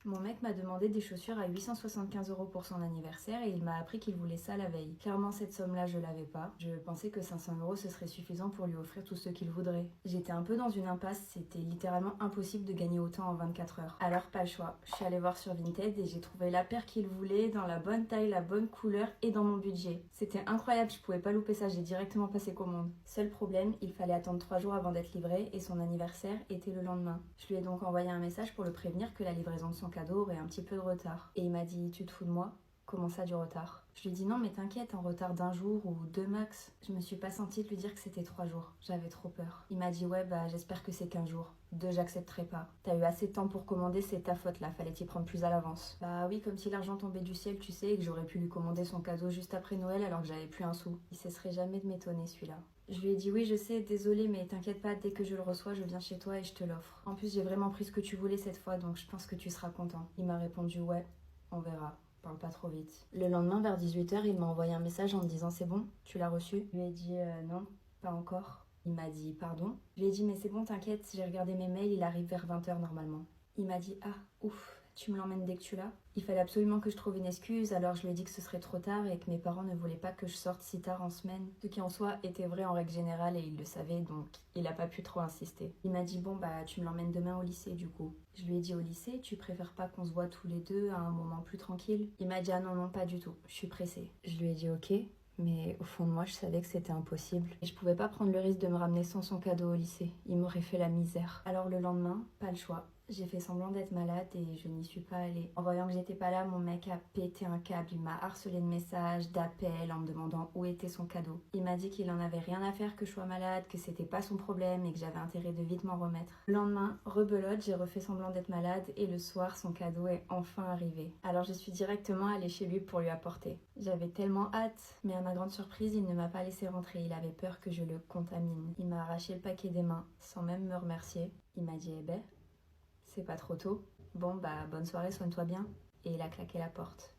Mon mec m'a demandé des chaussures à 875 € pour son anniversaire et il m'a appris qu'il voulait ça la veille. Clairement, cette somme-là, je l'avais pas. Je pensais que 500 € ce serait suffisant pour lui offrir tout ce qu'il voudrait. J'étais un peu dans une impasse, c'était littéralement impossible de gagner autant en 24 heures. Alors, pas le choix. Je suis allée voir sur Vinted et j'ai trouvé la paire qu'il voulait, dans la bonne taille, la bonne couleur et dans mon budget. C'était incroyable, je pouvais pas louper ça, j'ai directement passé commande. Seul problème, il fallait attendre 3 jours avant d'être livré et son anniversaire était le lendemain. Je lui ai donc envoyé un message pour le prévenir que la livraison de son cadeau aurait un petit peu de retard. Et il m'a dit « Tu te fous de moi ? Comment ça, du retard ?» Je lui ai dit « Non mais t'inquiète, en retard d'un jour ou deux max. » Je me suis pas sentie de lui dire que c'était 3 jours. J'avais trop peur. Il m'a dit « Ouais bah j'espère que c'est 15 jours. 2, j'accepterai pas. T'as eu assez de temps pour commander, c'est ta faute là, fallait t'y prendre plus à l'avance. » Bah oui, comme si l'argent tombait du ciel, tu sais, et que j'aurais pu lui commander son cadeau juste après Noël alors que j'avais plus un sou. Il cesserait jamais de m'étonner celui-là. Je lui ai dit « Oui, je sais, désolée, mais t'inquiète pas, dès que je le reçois, je viens chez toi et je te l'offre. En plus, j'ai vraiment pris ce que tu voulais cette fois, donc je pense que tu seras content. » Il m'a répondu « Ouais, on verra. Parle pas trop vite. » Le lendemain, vers 18 h, il m'a envoyé un message en me disant « C'est bon, tu l'as reçu ?» Je lui ai dit « Non, pas encore. » Il m'a dit « Pardon ?» Je lui ai dit « Mais c'est bon, t'inquiète, j'ai regardé mes mails, il arrive vers 20 h normalement. » Il m'a dit « Ah, ouf, tu me l'emmènes dès que tu l'as ?» Il fallait absolument que je trouve une excuse, alors je lui ai dit que ce serait trop tard et que mes parents ne voulaient pas que je sorte si tard en semaine. Ce qui en soi était vrai en règle générale et il le savait, donc il a pas pu trop insister. Il m'a dit « Bon bah tu me l'emmènes demain au lycée du coup. » Je lui ai dit « Au lycée, tu préfères pas qu'on se voit tous les deux à un moment plus tranquille ?» Il m'a dit « Ah non, non, pas du tout, je suis pressée. » Je lui ai dit « Ok. » Mais au fond de moi, je savais que c'était impossible. Et je pouvais pas prendre le risque de me ramener sans son cadeau au lycée. Il m'aurait fait la misère. Alors le lendemain, pas le choix. J'ai fait semblant d'être malade et je n'y suis pas allée. En voyant que j'étais pas là, mon mec a pété un câble. Il m'a harcelé de messages, d'appels en me demandant où était son cadeau. Il m'a dit qu'il en avait rien à faire que je sois malade, que c'était pas son problème et que j'avais intérêt de vite m'en remettre. Le lendemain, rebelote, j'ai refait semblant d'être malade et le soir, son cadeau est enfin arrivé. Alors je suis directement allée chez lui pour lui apporter. J'avais tellement hâte, mais à ma grande surprise, il ne m'a pas laissé rentrer. Il avait peur que je le contamine. Il m'a arraché le paquet des mains sans même me remercier. Il m'a dit « Eh ben, c'est pas trop tôt. Bon bah bonne soirée, soigne-toi bien. » Et il a claqué la porte.